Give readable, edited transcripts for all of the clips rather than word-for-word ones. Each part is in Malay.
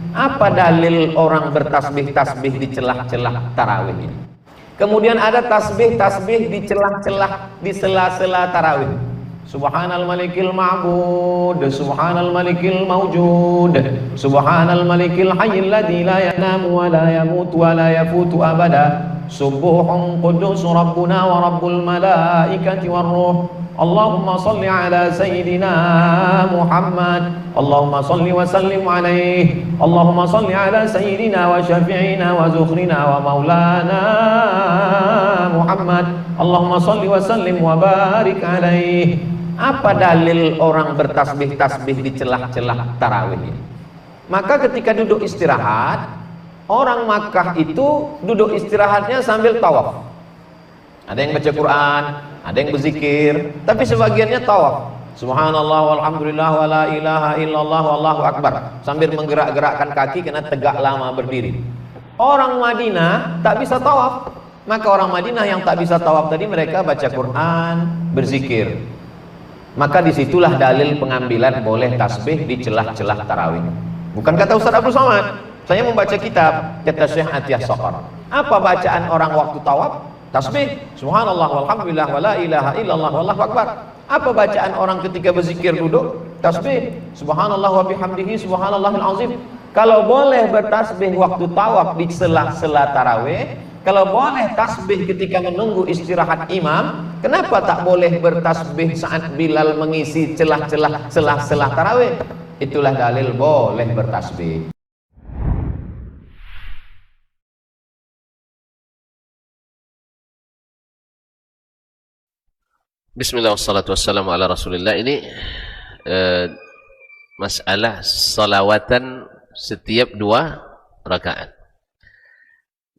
Apa dalil orang bertasbih-tasbih di celah-celah tarawih ini? Kemudian ada tasbih-tasbih di celah-celah, di sela-sela tarawih. Subhanal malikil ma'bud, subhanal malikil mawjud, subhanal malikil hayyil ladzi la yanamu wa la yamutu wa la yafutu abada, subuhun qudus rabbuna wa rabbul malaikati war ruh. Allahumma salli ala sayyidina Muhammad, Allahumma salli wa sallim alaihi, Allahumma salli ala sayyidina wa syafi'ina wa zukhrina wa maulana Muhammad, Allahumma salli wa sallim wa barik alaihi. Apa dalil orang bertasbih-tasbih di celah-celah tarawih ini? Maka ketika duduk istirahat, orang Makkah itu duduk istirahatnya sambil tawaf. Ada yang baca Quran, ada yang berzikir, tapi sebagiannya tawaf. Subhanallah walhamdulillah wa la ilaha illallah wallahu akbar, sambil menggerak-gerakkan kaki karena tegak lama berdiri. Orang Madinah tak bisa tawaf. Maka orang Madinah yang tak bisa tawaf tadi, mereka baca Quran, berzikir. Maka disitulah dalil pengambilan boleh tasbih di celah-celah tarawih. Bukan kata Ustaz Abdul Somad. Saya membaca kitab, kata Syekh Atiyah Soqar. Apa bacaan orang waktu tawaf? Tasbih, subhanallah walhamdulillah wa la ilaha illallah wallahu akbar. Apa bacaan orang ketika berzikir duduk? Tasbih, subhanallah wa bihamdihi subhanallahil azim. Kalau boleh bertasbih waktu tawaf di sela-sela tarawih, kalau boleh tasbih ketika menunggu istirahat imam, kenapa tak boleh bertasbih saat Bilal mengisi celah-celah sela-sela tarawih? Itulah dalil boleh bertasbih. Bismillah wassalatu wassalamu ala rasulillah. Ini masalah salawatan setiap 2 rakaat.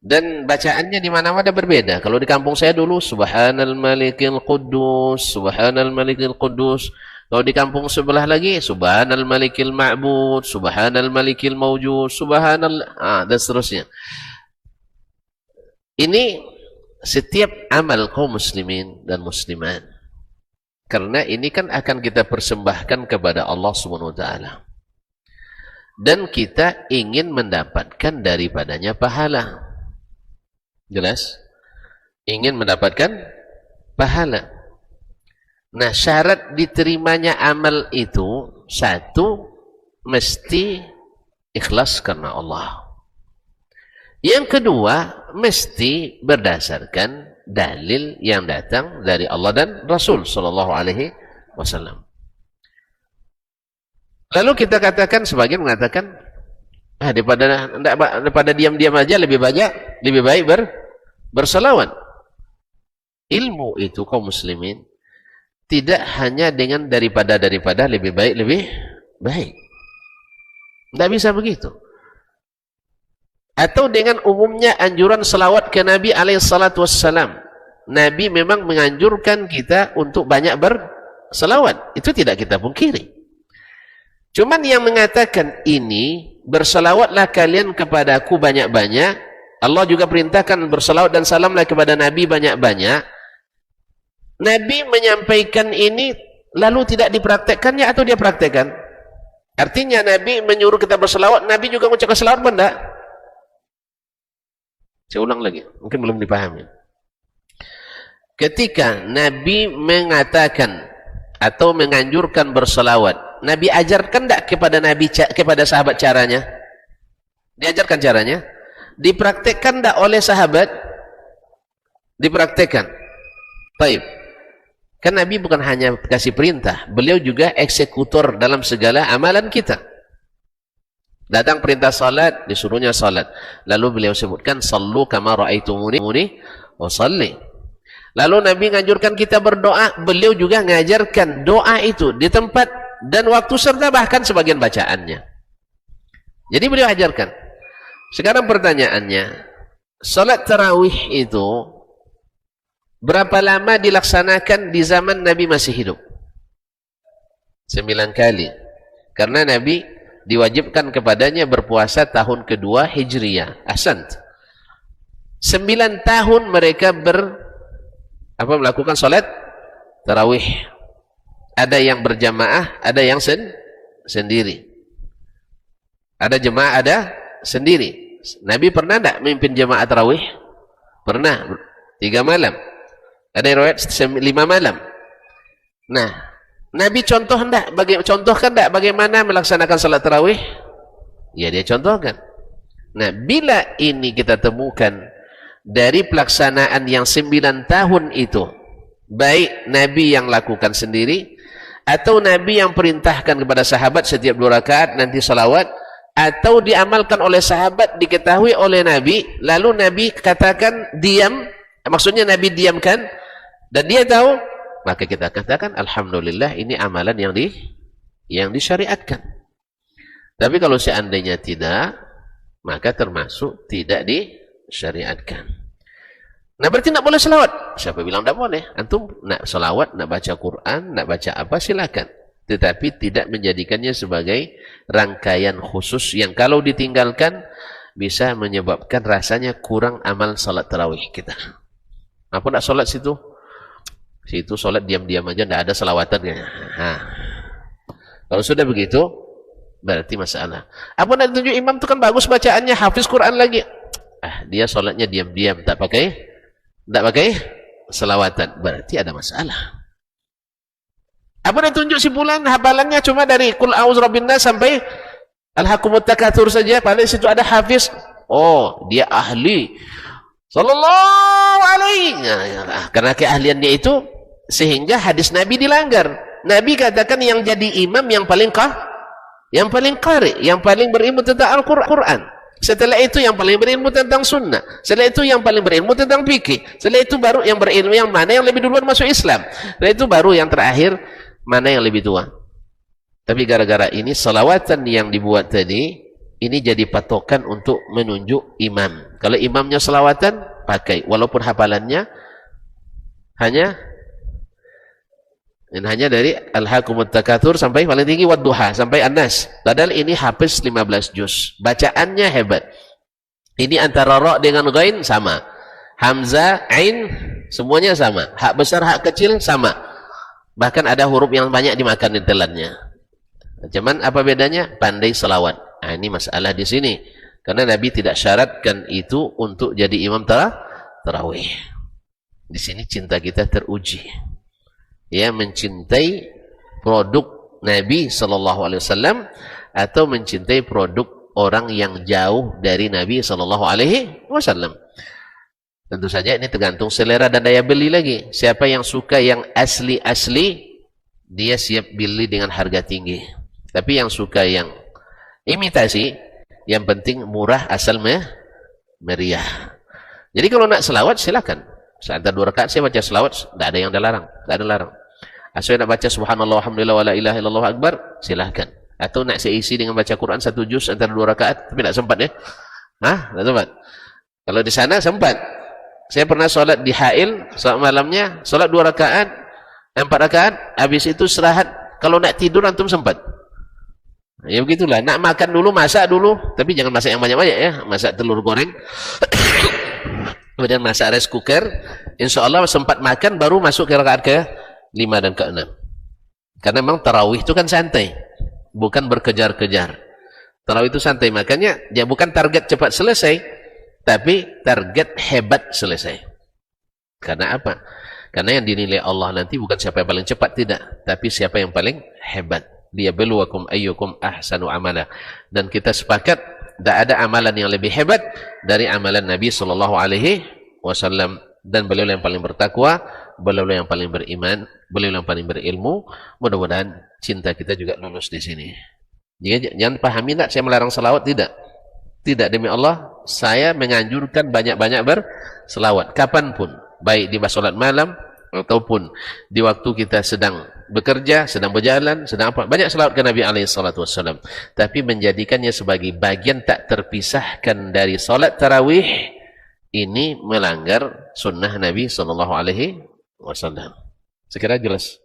Dan bacaannya di mana-mana berbeda. Kalau di kampung saya dulu subhanal malikil quddus, subhanal malikil quddus. Kalau di kampung sebelah lagi subhanal malikil ma'bud, subhanal malikil mawjud, subhanal dan seterusnya. Ini setiap amal kaum muslimin dan muslimat. Karena ini kan akan kita persembahkan kepada Allah Subhanahu wa taala. Dan kita ingin mendapatkan daripadanya pahala. Jelas? Ingin mendapatkan pahala. Nah, syarat diterimanya amal itu, 1, mesti ikhlas karena Allah. Yang kedua, mesti berdasarkan dalil yang datang dari Allah dan Rasul sallallahu alaihi wasallam. Lalu kita katakan, sebagian mengatakan, daripada diam-diam aja lebih baik berselawat. Ilmu itu kaum muslimin tidak hanya dengan daripada lebih baik. Tidak bisa begitu. Atau dengan umumnya anjuran selawat ke Nabi alaihissalatu wassalam. Nabi memang menganjurkan kita untuk banyak berselawat. Itu tidak kita pungkiri. Cuman yang mengatakan ini, berselawatlah kalian kepadaku banyak-banyak. Allah juga perintahkan berselawat dan salamlah kepada Nabi banyak-banyak. Nabi menyampaikan ini lalu tidak dipraktekkannya atau dia praktekkan? Artinya Nabi menyuruh kita berselawat, Nabi juga mengucapkan selawat benda. Saya ulang lagi, mungkin belum dipahami. Ketika Nabi mengatakan atau menganjurkan berselawat, Nabi ajarkan tidak kepada sahabat caranya? Diajarkan caranya? Dipraktekkan tidak oleh sahabat? Dipraktekkan. Baik. Kan Nabi bukan hanya kasih perintah, beliau juga eksekutor dalam segala amalan kita. Datang perintah salat, disuruhnya salat. Lalu beliau sebutkan, sallu kama ra'aitumuni usalli. Lalu Nabi menganjurkan kita berdoa, beliau juga mengajarkan doa itu di tempat dan waktu serta bahkan sebagian bacaannya. Jadi beliau ajarkan. Sekarang pertanyaannya, salat tarawih itu berapa lama dilaksanakan di zaman Nabi masih hidup? 9 kali. Karena Nabi diwajibkan kepadanya berpuasa tahun kedua Hijriyah. Ahsant. 9 tahun mereka melakukan salat tarawih. Ada yang berjamaah, ada yang sendiri. Ada jemaah, ada sendiri. Nabi pernah tidak memimpin jemaah tarawih? Pernah, 3 malam. Ada riwayat 5 malam. Nah, Nabi contohkan tidak bagaimana melaksanakan salat tarawih? Ya, dia contohkan. Nah, bila ini kita temukan dari pelaksanaan yang 9 tahun itu, baik Nabi yang lakukan sendiri, atau Nabi yang perintahkan kepada sahabat setiap 2 rakaat nanti salawat, atau diamalkan oleh sahabat, diketahui oleh Nabi, lalu Nabi katakan diam, maksudnya Nabi diamkan, dan dia tahu, maka kita katakan alhamdulillah ini amalan yang disyariatkan. Tapi kalau seandainya tidak, maka termasuk tidak disyariatkan. Nah, berarti tidak boleh selawat. Siapa bilang tidak boleh? Antum nak selawat, nak baca Quran, nak baca apa, silakan. Tetapi tidak menjadikannya sebagai rangkaian khusus yang kalau ditinggalkan bisa menyebabkan rasanya kurang amal salat tarawih kita. Apa nak solat situ? Situ solat diam-diam aja, tidak ada selawatan. Kalau sudah begitu, berarti masalah. Apa nak tunjuk imam itu kan bagus bacaannya, hafiz Quran lagi. Dia solatnya diam-diam, tak pakai selawatan, berarti ada masalah. Apa nak tunjuk simpulan hafalannya cuma dari Qul a'udzu birabbin nas sampai Alhaakumut takatsur saja, pada situ ada hafiz. Oh, dia ahli. Sallallahu alaihi. Karena keahliannya itu sehingga hadis Nabi dilanggar. Nabi katakan yang jadi imam yang paling qari, yang paling berilmu tentang Al-Quran. Setelah itu yang paling berilmu tentang sunnah. Setelah itu yang paling berilmu tentang fikih. Setelah itu baru yang berilmu yang mana yang lebih duluan masuk Islam. Setelah itu baru yang terakhir mana yang lebih tua. Tapi gara-gara ini salawatan yang dibuat tadi ini jadi patokan untuk menunjuk imam. Kalau imamnya salawatan, pakai. Walaupun hafalannya hanya dari Alhaakumut takatsur sampai paling tinggi Wadduha sampai An-Nas. Padahal ini hafiz 15 juz. Bacaannya hebat. Ini antara ra dengan ghain sama. Hamzah, ain semuanya sama. Hak besar, hak kecil sama. Bahkan ada huruf yang banyak dimakan di telannya. Cuman apa bedanya? Pandai selawat. Nah, ini masalah di sini. Karena Nabi tidak syaratkan itu untuk jadi imam tarawih. Di sini cinta kita teruji. Ya, mencintai produk Nabi SAW atau mencintai produk orang yang jauh dari Nabi SAW. Tentu saja ini tergantung selera dan daya beli lagi. Siapa yang suka yang asli-asli, dia siap beli dengan harga tinggi. Tapi yang suka yang imitasi, yang penting murah asal meriah. Jadi kalau nak selawat silakan. Saat 2 rakaat saya baca selawat, tidak ada yang larang, tidak ada larang. Saya nak baca subhanallah alhamdulillah wa la ilaha illallah akbar, silahkan. Atau nak saya isi dengan baca Quran 1 juz antara 2 rakaat, tapi tak sempat ya. Tak sempat. Kalau di sana sempat. Saya pernah solat di Hail, solat malamnya, solat 2 rakaat, 4 rakaat, habis itu istirahat. Kalau nak tidur antum sempat. Ya begitulah, nak makan dulu, masak dulu, tapi jangan masak yang banyak-banyak ya. Masak telur goreng. Kemudian masak rice cooker. Insya-Allah sempat makan baru masuk ke rakaat ke-5 dan ke-6. Karena memang tarawih itu kan santai, bukan berkejar-kejar. Tarawih itu santai, makanya dia bukan target cepat selesai, tapi target hebat selesai. Karena apa? Karena yang dinilai Allah nanti bukan siapa yang paling cepat, tidak, tapi siapa yang paling hebat. Liyabluwakum ayyukum ahsanu amala. Dan kita sepakat tidak ada amalan yang lebih hebat dari amalan Nabi SAW. Dan beliau yang paling bertakwa, beliau yang paling beriman, beliau yang paling berilmu. Mudah-mudahan cinta kita juga lulus di sini. Jangan pahami tak saya melarang selawat, tidak. Tidak, demi Allah saya menganjurkan banyak-banyak berselawat kapanpun, baik di salat malam ataupun di waktu kita sedang bekerja, sedang berjalan, sedang apa, banyak selawat ke Nabi SAW. Tapi menjadikannya sebagai bagian tak terpisahkan dari salat tarawih, ini melanggar sunnah Nabi SAW. Sekira jelas.